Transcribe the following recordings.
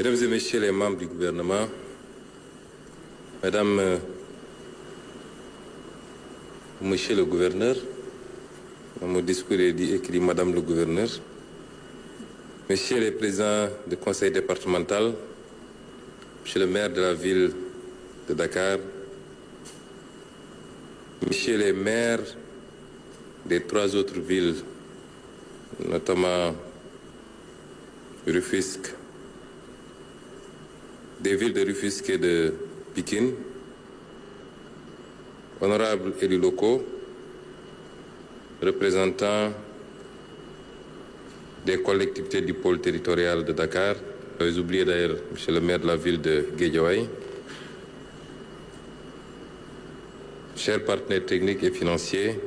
Mesdames et Messieurs les membres du gouvernement, Madame, Monsieur le gouverneur, dans mon discours est écrit Madame le gouverneur, Messieurs les présidents du conseil départemental, Monsieur le maire de la ville de Dakar, Messieurs les maires des 3 autres villes, notamment Rufisque, des villes de Rufisque et de Pikine, honorables élus locaux, représentants des collectivités du pôle territorial de Dakar, j'avais oublié d'ailleurs monsieur le maire de la ville de Guédiawaye, chers partenaires techniques et financiers,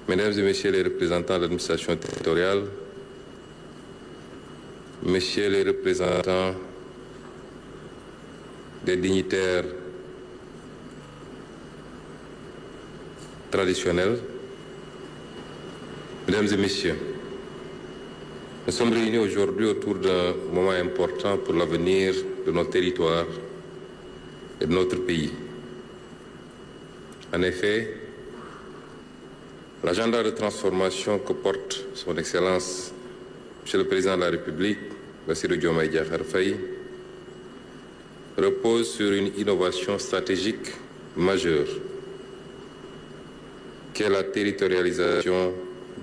mesdames et messieurs les représentants de l'administration territoriale, messieurs les représentants des dignitaires traditionnels, mesdames et messieurs, nous sommes réunis aujourd'hui autour d'un moment important pour l'avenir de nos territoires et de notre pays. En effet, l'agenda de transformation que porte son Excellence, Monsieur le Président de la République, Bassirou Diomaye Diakhar Faye, repose sur une innovation stratégique majeure, qui est la territorialisation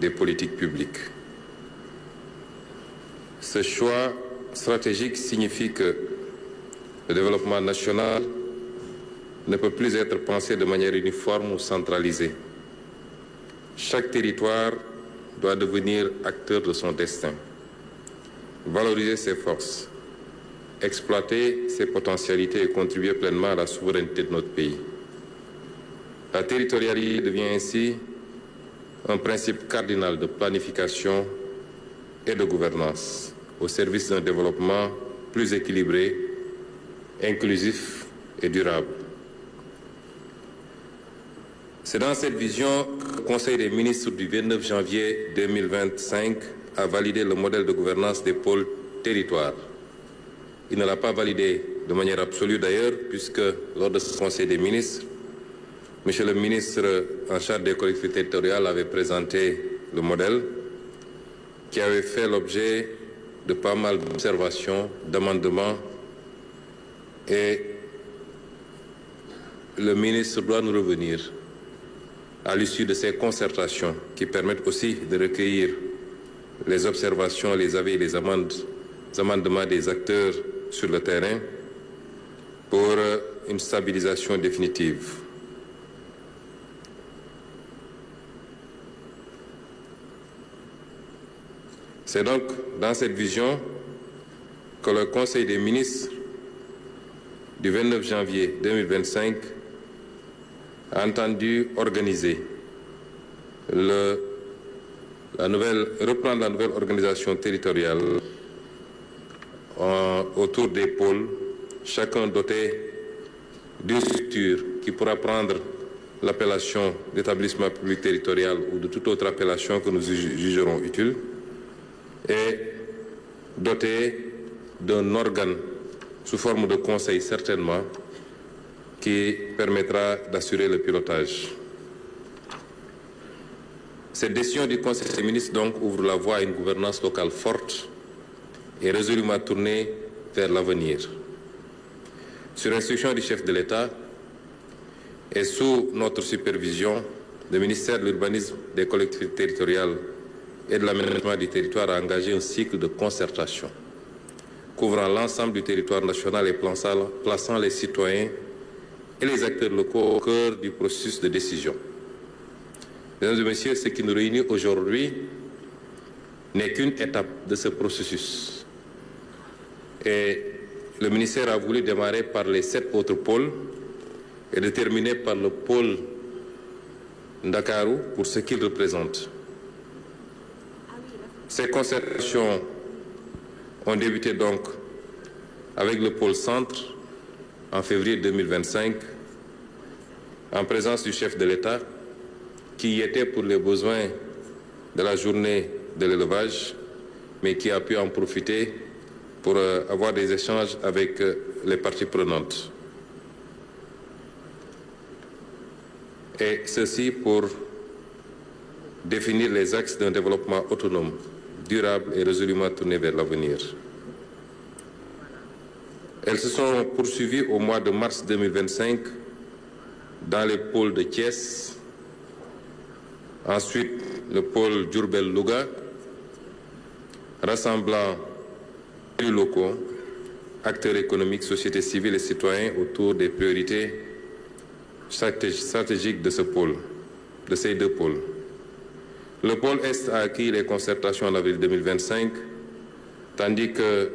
des politiques publiques. Ce choix stratégique signifie que le développement national ne peut plus être pensé de manière uniforme ou centralisée. Chaque territoire doit devenir acteur de son destin, valoriser ses forces, exploiter ses potentialités et contribuer pleinement à la souveraineté de notre pays. La territorialité devient ainsi un principe cardinal de planification et de gouvernance au service d'un développement plus équilibré, inclusif et durable. C'est dans cette vision que le Conseil des ministres du 29 janvier 2025 a validé le modèle de gouvernance des pôles territoires. Il ne l'a pas validé de manière absolue d'ailleurs, puisque lors de ce Conseil des ministres, Monsieur le ministre en charge des collectivités territoriales avait présenté le modèle qui avait fait l'objet de pas mal d'observations, d'amendements, et le ministre doit nous revenir à l'issue de ces concertations qui permettent aussi de recueillir les observations, les avis et les amendements des acteurs sur le terrain pour une stabilisation définitive. C'est donc dans cette vision que le Conseil des ministres du 29 janvier 2025 a entendu organiser reprendre la nouvelle organisation territoriale autour des pôles, chacun doté d'une structure qui pourra prendre l'appellation d'établissement public territorial ou de toute autre appellation que nous jugerons utile, et doté d'un organe sous forme de conseil certainement, qui permettra d'assurer le pilotage. Cette décision du Conseil des ministres donc ouvre la voie à une gouvernance locale forte et résolument tournée vers l'avenir. Sur instruction du chef de l'État et sous notre supervision, le ministère de l'Urbanisme, des collectivités territoriales et de l'aménagement du territoire a engagé un cycle de concertation couvrant l'ensemble du territoire national et plaçant les citoyens et les acteurs locaux au cœur du processus de décision. Mesdames et messieurs, ce qui nous réunit aujourd'hui n'est qu'une étape de ce processus. Et le ministère a voulu démarrer par les 7 autres pôles et de terminer par le pôle Dakarou pour ce qu'il représente. Ces concertations ont débuté donc avec le pôle centre en février 2025, en présence du chef de l'État, qui y était pour les besoins de la journée de l'élevage, mais qui a pu en profiter pour avoir des échanges avec les parties prenantes. Et ceci pour définir les axes d'un développement autonome, durable et résolument tourné vers l'avenir. Elles se sont poursuivies au mois de mars 2025 dans les pôles de Thiès, ensuite le pôle Diourbel-Louga, rassemblant élus locaux, acteurs économiques, sociétés civiles et citoyens autour des priorités stratégiques de ces deux pôles. Le pôle Est a acquis les concertations en avril 2025, tandis que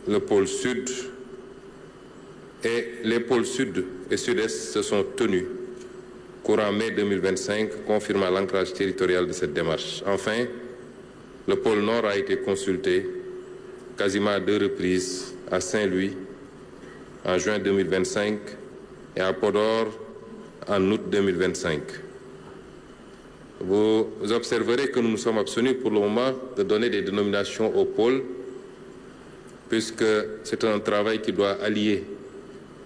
le pôle Sud et les pôles Sud et Sud-Est se sont tenus courant mai 2025, confirmant l'ancrage territorial de cette démarche. Enfin, le pôle Nord a été consulté quasiment à 2 reprises à Saint-Louis en juin 2025 et à Podor en août 2025. Vous observerez que nous nous sommes abstenus pour le moment de donner des dénominations aux pôles, puisque c'est un travail qui doit allier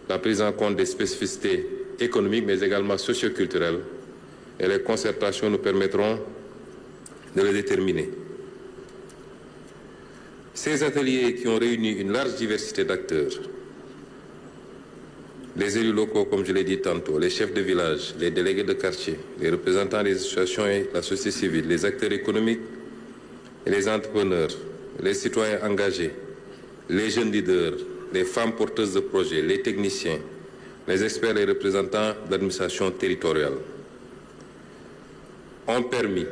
la prise en compte des spécificités économiques, mais également socioculturelles, et les concertations nous permettront de les déterminer. Ces ateliers qui ont réuni une large diversité d'acteurs, les élus locaux, comme je l'ai dit tantôt, les chefs de village, les délégués de quartier, les représentants des associations et la société civile, les acteurs économiques et les entrepreneurs, les citoyens engagés, les jeunes leaders, les femmes porteuses de projets, les techniciens, les experts et représentants de l'administration territoriale ont permis,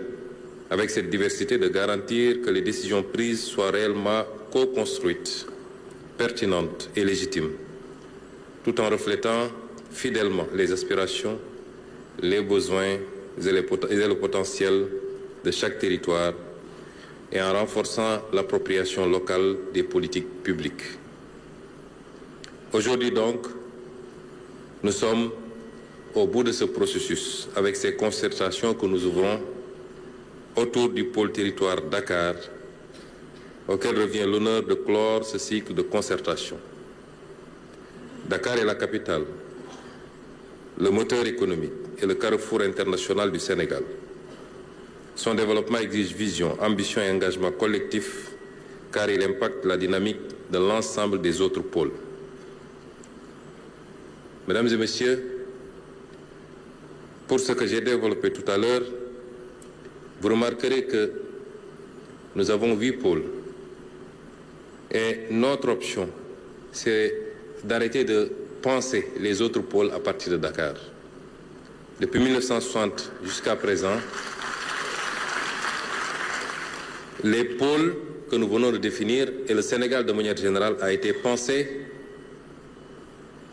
avec cette diversité, de garantir que les décisions prises soient réellement co-construites, pertinentes et légitimes, tout en reflétant fidèlement les aspirations, les besoins et le potentiel de chaque territoire et en renforçant l'appropriation locale des politiques publiques. Aujourd'hui donc, nous sommes au bout de ce processus avec ces concertations que nous ouvrons autour du pôle territoire Dakar, auquel revient l'honneur de clore ce cycle de concertation. Dakar est la capitale, le moteur économique et le carrefour international du Sénégal. Son développement exige vision, ambition et engagement collectif, car il impacte la dynamique de l'ensemble des autres pôles. Mesdames et messieurs, pour ce que j'ai développé tout à l'heure, vous remarquerez que nous avons 8 pôles. Et notre option, c'est d'arrêter de penser les autres pôles à partir de Dakar. Depuis 1960 jusqu'à présent, les pôles que nous venons de définir et le Sénégal de manière générale a été pensé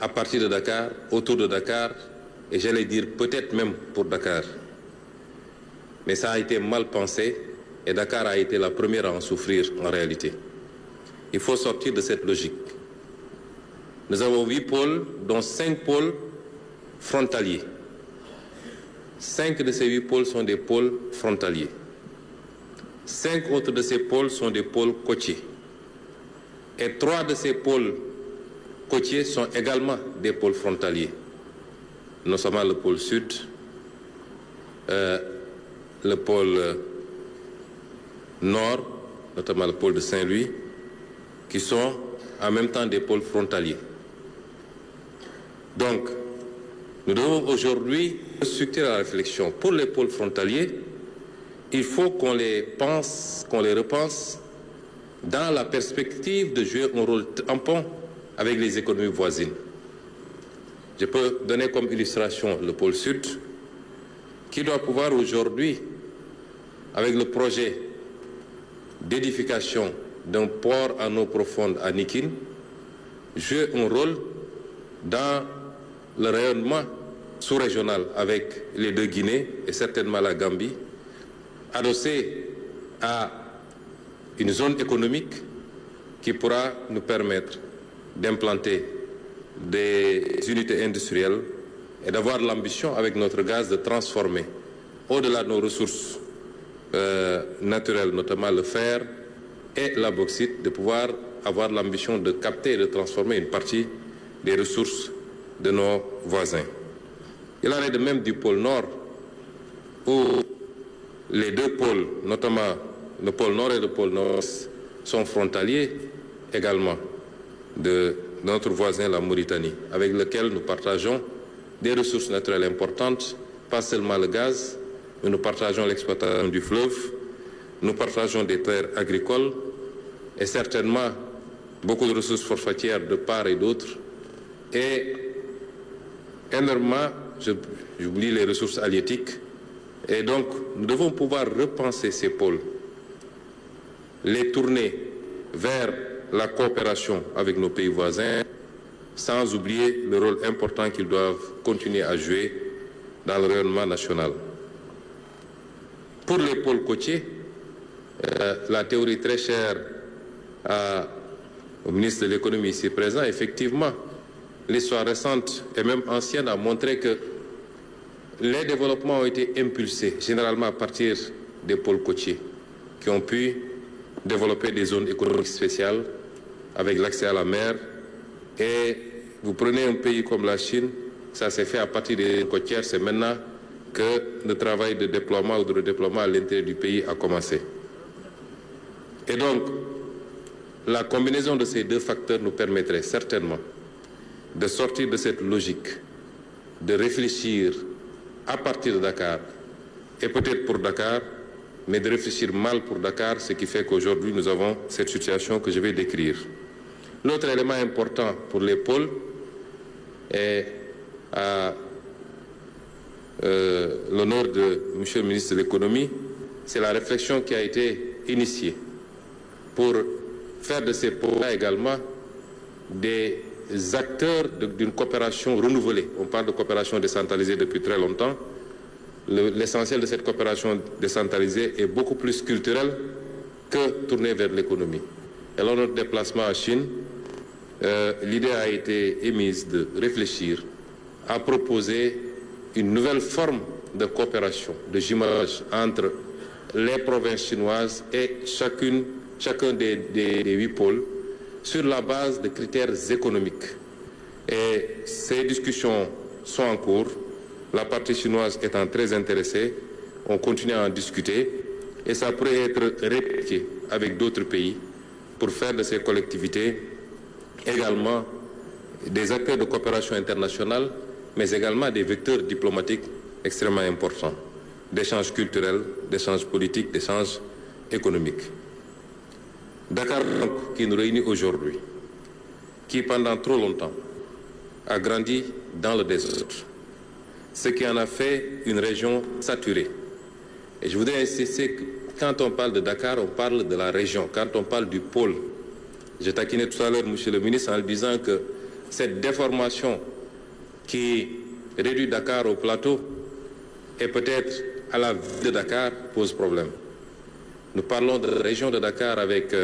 à partir de Dakar, autour de Dakar, et j'allais dire peut-être même pour Dakar. Mais ça a été mal pensé et Dakar a été la première à en souffrir en réalité. Il faut sortir de cette logique. Nous avons 8 pôles, dont 5 pôles frontaliers. 5 de ces 8 pôles sont des pôles frontaliers. 5 autres de ces pôles sont des pôles côtiers. Et 3 de ces pôles côtiers sont également des pôles frontaliers, notamment le pôle sud, le pôle nord, notamment le pôle de Saint-Louis, qui sont en même temps des pôles frontaliers. Donc, nous devons aujourd'hui structurer la réflexion. Pour les pôles frontaliers, il faut qu'on les pense, qu'on les repense dans la perspective de jouer un rôle tampon avec les économies voisines. Je peux donner comme illustration le pôle sud, qui doit pouvoir aujourd'hui, avec le projet d'édification d'un port en eau profonde à Nikin, jouer un rôle dans le rayonnement sous-régional avec les 2 Guinées et certainement la Gambie, adossé à une zone économique qui pourra nous permettre d'implanter des unités industrielles et d'avoir l'ambition avec notre gaz de transformer au-delà de nos ressources naturelles, notamment le fer et la bauxite, de pouvoir avoir l'ambition de capter et de transformer une partie des ressources de nos voisins. Il en est de même du pôle Nord, où les deux pôles, notamment le pôle Nord et le pôle Nord, sont frontaliers également de notre voisin, la Mauritanie, avec lequel nous partageons des ressources naturelles importantes, pas seulement le gaz, mais nous partageons l'exploitation du fleuve, nous partageons des terres agricoles et certainement beaucoup de ressources forfaitières de part et d'autre, et énormément, j'oublie les ressources halieutiques, et donc nous devons pouvoir repenser ces pôles, les tourner vers la coopération avec nos pays voisins, sans oublier le rôle important qu'ils doivent continuer à jouer dans le rayonnement national. Pour les pôles côtiers, la théorie très chère au ministre de l'économie ici présent, effectivement, l'histoire récente et même ancienne a montré que les développements ont été impulsés généralement à partir des pôles côtiers qui ont pu développer des zones économiques spéciales avec l'accès à la mer. Et vous prenez un pays comme la Chine, ça s'est fait à partir des côtières, c'est maintenant que le travail de déploiement ou de redéploiement à l'intérieur du pays a commencé. Et donc, la combinaison de ces deux facteurs nous permettrait certainement de sortir de cette logique, de réfléchir à partir de Dakar, et peut-être pour Dakar, mais de réfléchir mal pour Dakar, ce qui fait qu'aujourd'hui nous avons cette situation que je vais décrire. L'autre élément important pour les pôles est à l'honneur de M. le ministre de l'économie, c'est la réflexion qui a été initiée pour faire de ces pôles-là également des acteurs d'une coopération renouvelée. On parle de coopération décentralisée depuis très longtemps. L'essentiel de cette coopération décentralisée est beaucoup plus culturel que tourné vers l'économie. Et lors de notre déplacement à Chine, l'idée a été émise de réfléchir à proposer une nouvelle forme de coopération, de jumelage entre les provinces chinoises et chacun des 8 pôles sur la base de critères économiques. Et ces discussions sont en cours. La partie chinoise étant très intéressée, on continue à en discuter et ça pourrait être répliqué avec d'autres pays pour faire de ces collectivités également des acteurs de coopération internationale, mais également des vecteurs diplomatiques extrêmement importants, d'échanges culturels, d'échanges politiques, d'échanges économiques. Dakar, donc, qui nous réunit aujourd'hui, qui pendant trop longtemps a grandi dans le désordre, ce qui en a fait une région saturée. Et je voudrais insister que quand on parle de Dakar, on parle de la région. Quand on parle du pôle, j'ai taquiné tout à l'heure M. le ministre en lui disant que cette déformation qui réduit Dakar au plateau et peut-être à la ville de Dakar pose problème. Nous parlons de la région de Dakar avec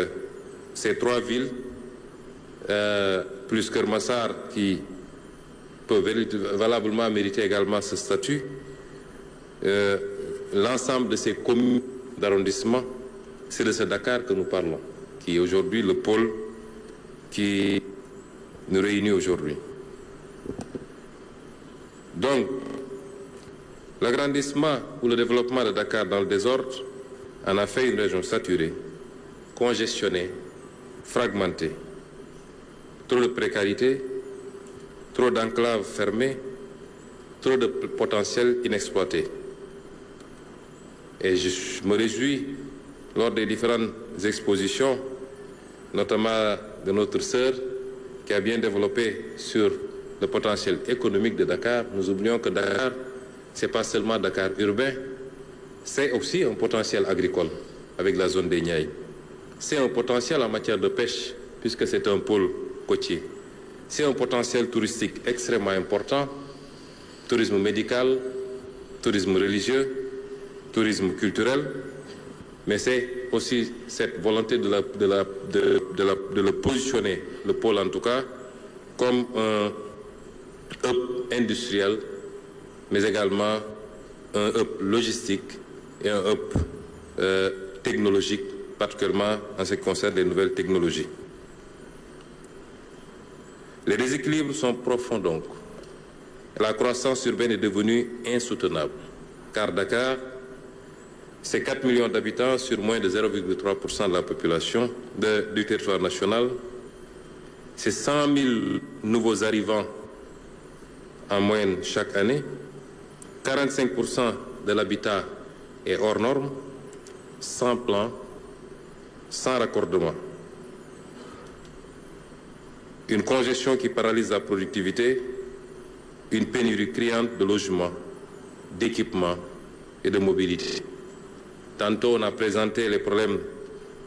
ces 3 villes, plus Kermassar qui peut valablement mériter également ce statut. L'ensemble de ces communes d'arrondissement, c'est de ce Dakar que nous parlons, qui est aujourd'hui le pôle qui nous réunit aujourd'hui. Donc, l'agrandissement ou le développement de Dakar dans le désordre en a fait une région saturée, congestionnée, fragmentée. Trop de précarité, trop d'enclaves fermées, trop de potentiel inexploité. Et je me réjouis, lors des différentes expositions, notamment de notre sœur, qui a bien développé sur le potentiel économique de Dakar. Nous oublions que Dakar, ce n'est pas seulement Dakar urbain, c'est aussi un potentiel agricole avec la zone des Niayes. C'est un potentiel en matière de pêche, puisque c'est un pôle côtier. C'est un potentiel touristique extrêmement important, tourisme médical, tourisme religieux, tourisme culturel, mais c'est aussi cette volonté de le positionner, le pôle en tout cas, comme un hub industriel, mais également un hub logistique et un hub technologique, particulièrement en ce qui concerne les nouvelles technologies. Les déséquilibres sont profonds donc. La croissance urbaine est devenue insoutenable, car Dakar, c'est 4 millions d'habitants sur moins de 0,3% de la population du territoire national. C'est 100 000 nouveaux arrivants en moyenne chaque année. 45% de l'habitat est hors norme, sans plan, sans raccordement. Une congestion qui paralyse la productivité, une pénurie criante de logements, d'équipements et de mobilité. Tantôt, on a présenté les problèmes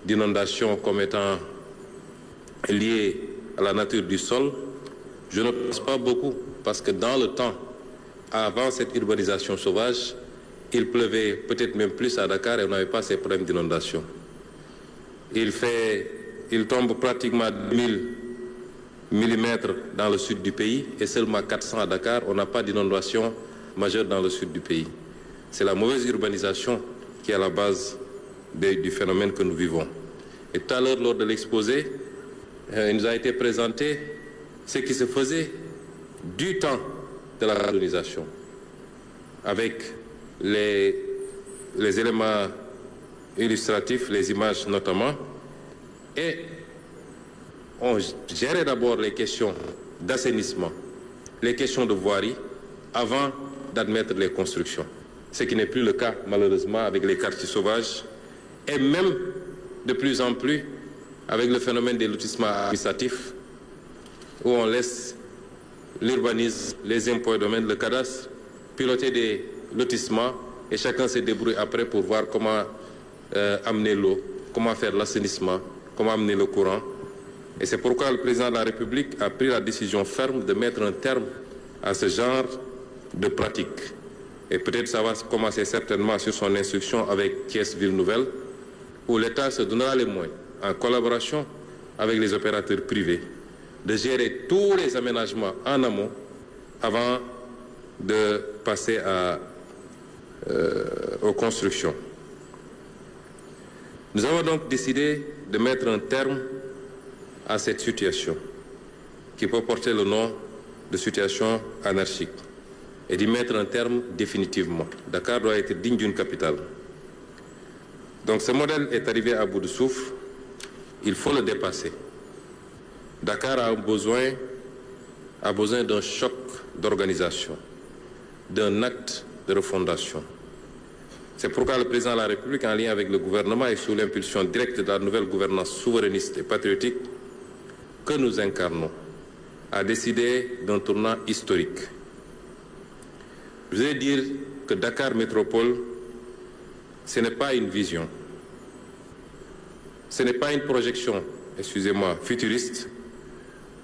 d'inondation comme étant liés à la nature du sol. Je ne pense pas beaucoup, parce que dans le temps, avant cette urbanisation sauvage, il pleuvait peut-être même plus à Dakar et on n'avait pas ces problèmes d'inondation. Il tombe pratiquement 1000 millimètres dans le sud du pays et seulement 400 à Dakar. On n'a pas d'inondation majeure dans le sud du pays. C'est la mauvaise urbanisation qui est à la base du phénomène que nous vivons. Et tout à l'heure, lors de l'exposé, il nous a été présenté ce qui se faisait du temps de la colonisation, avec les éléments illustratifs, les images notamment, et on gérait d'abord les questions d'assainissement, les questions de voirie, avant d'admettre les constructions. Ce qui n'est plus le cas, malheureusement, avec les quartiers sauvages, et même de plus en plus avec le phénomène des lotissements administratifs, où on laisse l'urbanisme, les impôts et domaines, le cadastre, piloter des lotissements, et chacun se débrouille après pour voir comment amener l'eau, comment faire l'assainissement, comment amener le courant. Et c'est pourquoi le président de la République a pris la décision ferme de mettre un terme à ce genre de pratiques. Et peut-être ça va commencer certainement sur son instruction avec Thiès Ville Nouvelle, où l'État se donnera les moyens, en collaboration avec les opérateurs privés, de gérer tous les aménagements en amont avant de passer aux constructions. Nous avons donc décidé de mettre un terme à cette situation qui peut porter le nom de situation anarchique et d'y mettre un terme définitivement. Dakar doit être digne d'une capitale. Donc ce modèle est arrivé à bout de souffle, il faut le dépasser. Dakar a besoin d'un choc d'organisation, d'un acte de refondation. C'est pourquoi le président de la République, en lien avec le gouvernement et sous l'impulsion directe de la nouvelle gouvernance souverainiste et patriotique que nous incarnons, a décidé d'un tournant historique. Je voudrais dire que Dakar Métropole, ce n'est pas une vision, ce n'est pas une projection, excusez-moi, futuriste,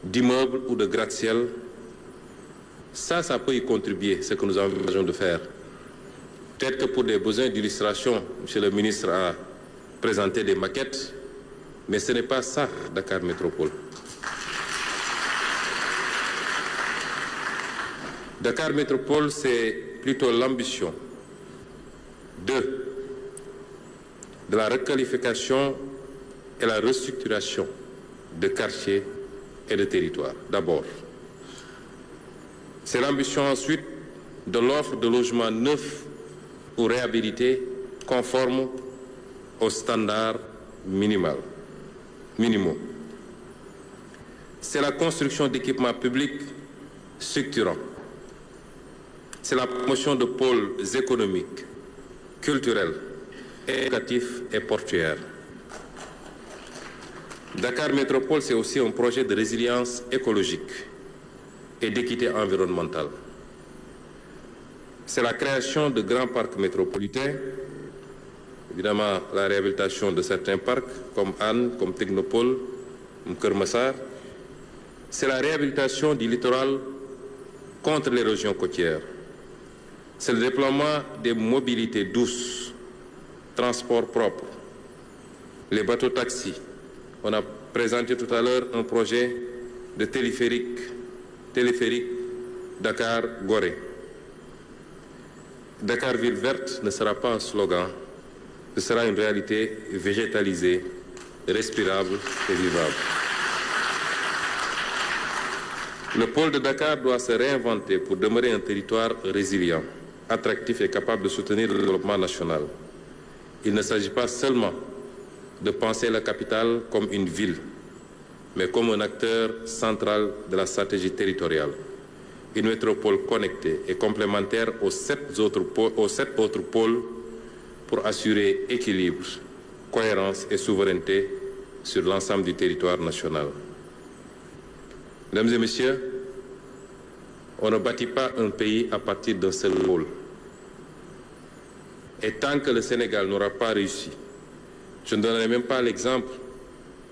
d'immeubles ou de gratte-ciel. Ça peut y contribuer, ce que nous avons besoin de faire. Peut-être que pour des besoins d'illustration, M. le ministre a présenté des maquettes, mais ce n'est pas ça, Dakar Métropole. Dakar Métropole, c'est plutôt l'ambition de la requalification et la restructuration de quartiers et de territoires, d'abord. C'est l'ambition ensuite de l'offre de logements neufs ou réhabilités conformes aux standards minimaux. C'est la construction d'équipements publics structurants. C'est la promotion de pôles économiques, culturels, éducatifs et portuaires. Dakar Métropole, c'est aussi un projet de résilience écologique et d'équité environnementale. C'est la création de grands parcs métropolitains, évidemment la réhabilitation de certains parcs comme Anne, comme Technopole, comme Kermassar. C'est la réhabilitation du littoral contre l'érosion côtière. C'est le déploiement des mobilités douces, transports propres, les bateaux-taxis. On a présenté tout à l'heure un projet de téléphérique Dakar-Gorée. Dakar Ville Verte ne sera pas un slogan, ce sera une réalité végétalisée, respirable et vivable. Le pôle de Dakar doit se réinventer pour demeurer un territoire résilient, attractif et capable de soutenir le développement national. Il ne s'agit pas seulement de penser la capitale comme une ville, mais comme un acteur central de la stratégie territoriale. Une métropole connectée et complémentaire aux sept autres pôles pour assurer équilibre, cohérence et souveraineté sur l'ensemble du territoire national. Mesdames et messieurs, on ne bâtit pas un pays à partir d'un seul pôle. Et tant que le Sénégal n'aura pas réussi, je ne donnerai même pas l'exemple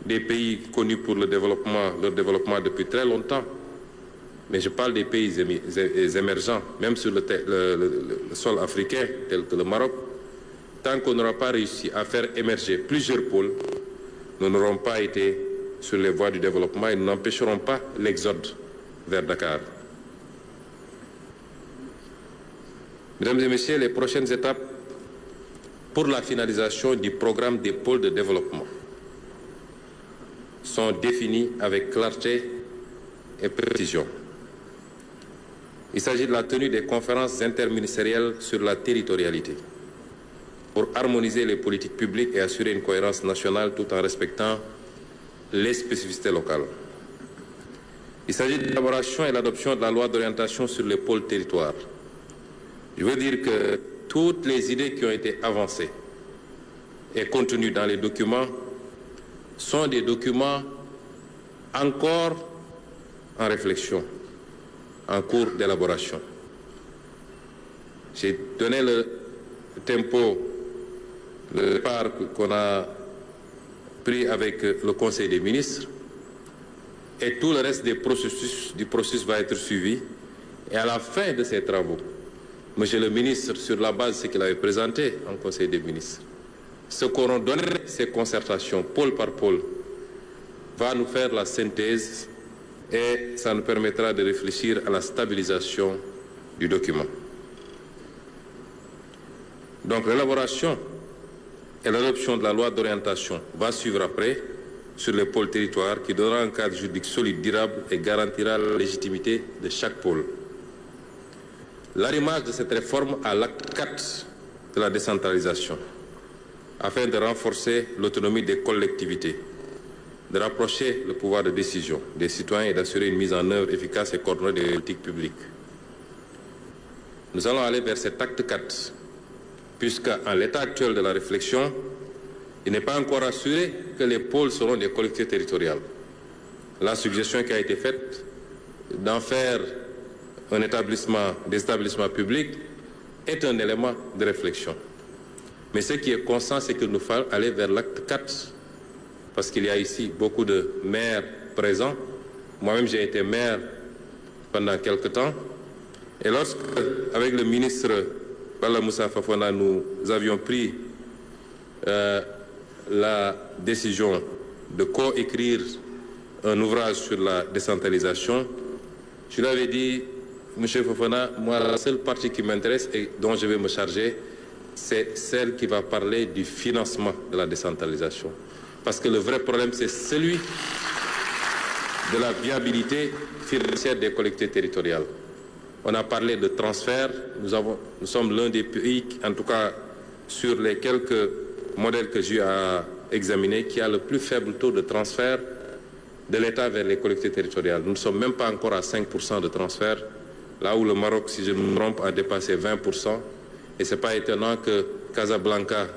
des pays connus pour leur développement depuis très longtemps, mais je parle des pays émergents, même sur le sol africain, tel que le Maroc. Tant qu'on n'aura pas réussi à faire émerger plusieurs pôles, nous n'aurons pas été sur les voies du développement et nous n'empêcherons pas l'exode vers Dakar. Mesdames et messieurs, les prochaines étapes pour la finalisation du programme des pôles de développement sont définies avec clarté et précision. Il s'agit de la tenue des conférences interministérielles sur la territorialité pour harmoniser les politiques publiques et assurer une cohérence nationale tout en respectant les spécificités locales. Il s'agit de l'élaboration et l'adoption de la loi d'orientation sur les pôles territoires. Je veux dire que toutes les idées qui ont été avancées et contenues dans les documents sont des documents encore en réflexion, en cours d'élaboration. J'ai donné le tempo, le départ qu'on a pris avec le Conseil des ministres et tout le reste du processus va être suivi. Et à la fin de ces travaux, Monsieur le ministre, sur la base de ce qu'il avait présenté en Conseil des ministres, ce qu'auront donné ces concertations, pôle par pôle, va nous faire la synthèse et ça nous permettra de réfléchir à la stabilisation du document. Donc l'élaboration et l'adoption de la loi d'orientation va suivre après sur les pôles territoires qui donnera un cadre juridique solide, durable et garantira la légitimité de chaque pôle. L'arrimage de cette réforme à l'acte 4 de la décentralisation, afin de renforcer l'autonomie des collectivités, de rapprocher le pouvoir de décision des citoyens et d'assurer une mise en œuvre efficace et coordonnée des politiques publiques. Nous allons aller vers cet acte 4, puisqu'en l'état actuel de la réflexion, il n'est pas encore assuré que les pôles seront des collectivités territoriales. La suggestion qui a été faite d'en faire des établissements publics est un élément de réflexion. Mais ce qui est constant, c'est qu'il nous faut aller vers l'acte 4, parce qu'il y a ici beaucoup de maires présents. Moi-même, j'ai été maire pendant quelque temps. Et lorsque, avec le ministre Bala Moussa Fofana, nous avions pris la décision de coécrire un ouvrage sur la décentralisation, je lui avais dit, Monsieur Fofana, moi, la seule partie qui m'intéresse et dont je vais me charger, c'est celle qui va parler du financement de la décentralisation. Parce que le vrai problème, c'est celui de la viabilité financière des collectivités territoriales. On a parlé de transfert. Nous sommes l'un des pays, en tout cas sur les quelques modèles que j'ai à examiner, qui a le plus faible taux de transfert de l'État vers les collectivités territoriales. Nous ne sommes même pas encore à 5% de transfert, là où le Maroc, si je ne me trompe, a dépassé 20%. Et ce n'est pas étonnant que Casablanca,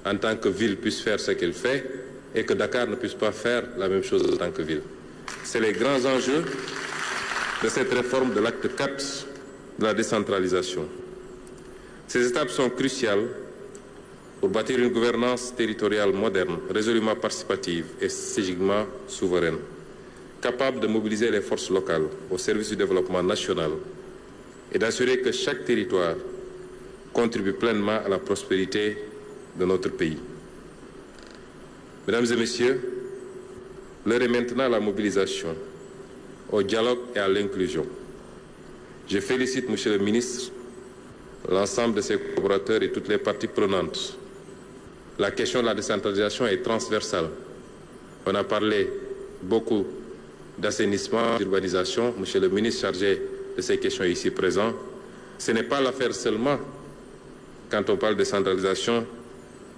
en tant que ville, puisse faire ce qu'elle fait et que Dakar ne puisse pas faire la même chose en tant que ville. C'est les grands enjeux de cette réforme de l'acte 4 de la décentralisation. Ces étapes sont cruciales pour bâtir une gouvernance territoriale moderne, résolument participative et stratégiquement souveraine, capable de mobiliser les forces locales au service du développement national et d'assurer que chaque territoire contribue pleinement à la prospérité de notre pays. Mesdames et messieurs, l'heure est maintenant à la mobilisation, au dialogue et à l'inclusion. Je félicite, Monsieur le ministre, l'ensemble de ses collaborateurs et toutes les parties prenantes. La question de la décentralisation est transversale. On a parlé beaucoup d'assainissement, d'urbanisation, Monsieur le ministre chargé de ces questions ici présent, ce n'est pas l'affaire seulement, quand on parle de centralisation,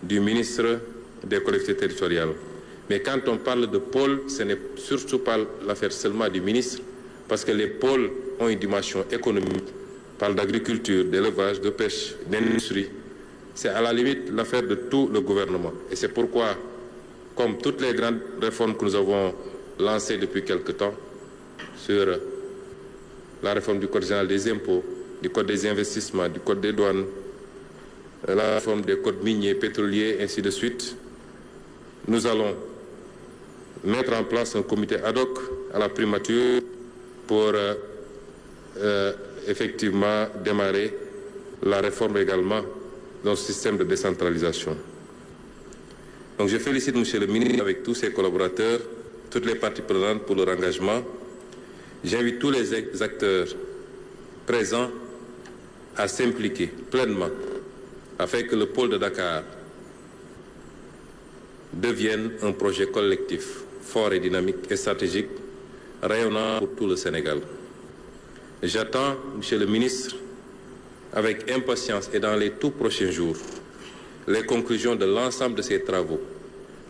du ministre des collectivités territoriales. Mais quand on parle de pôle, ce n'est surtout pas l'affaire seulement du ministre, parce que les pôles ont une dimension économique, parlent d'agriculture, d'élevage, de pêche, d'industrie. C'est à la limite l'affaire de tout le gouvernement. Et c'est pourquoi, comme toutes les grandes réformes que nous avons lancées depuis quelque temps, sur la réforme du Code général des impôts, du Code des investissements, du Code des douanes, la réforme des codes miniers, pétroliers, ainsi de suite, nous allons mettre en place un comité ad hoc à la primature pour effectivement démarrer la réforme également de notre système de décentralisation. Donc je félicite Monsieur le ministre avec tous ses collaborateurs, toutes les parties prenantes pour leur engagement. J'invite tous les acteurs présents à s'impliquer pleinement afin que le pôle de Dakar devienne un projet collectif fort et dynamique et stratégique, rayonnant pour tout le Sénégal. J'attends, Monsieur le ministre, avec impatience et dans les tout prochains jours, les conclusions de l'ensemble de ces travaux,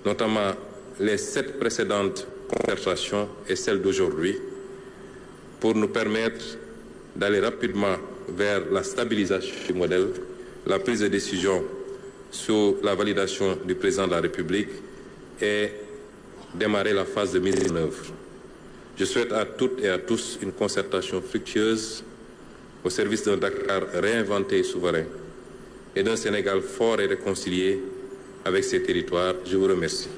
notamment les 7 précédentes concertations et celle d'aujourd'hui, pour nous permettre d'aller rapidement vers la stabilisation du modèle, la prise de décision sous la validation du président de la République et démarrer la phase de mise en œuvre. Je souhaite à toutes et à tous une concertation fructueuse au service d'un Dakar réinventé et souverain et d'un Sénégal fort et réconcilié avec ses territoires. Je vous remercie.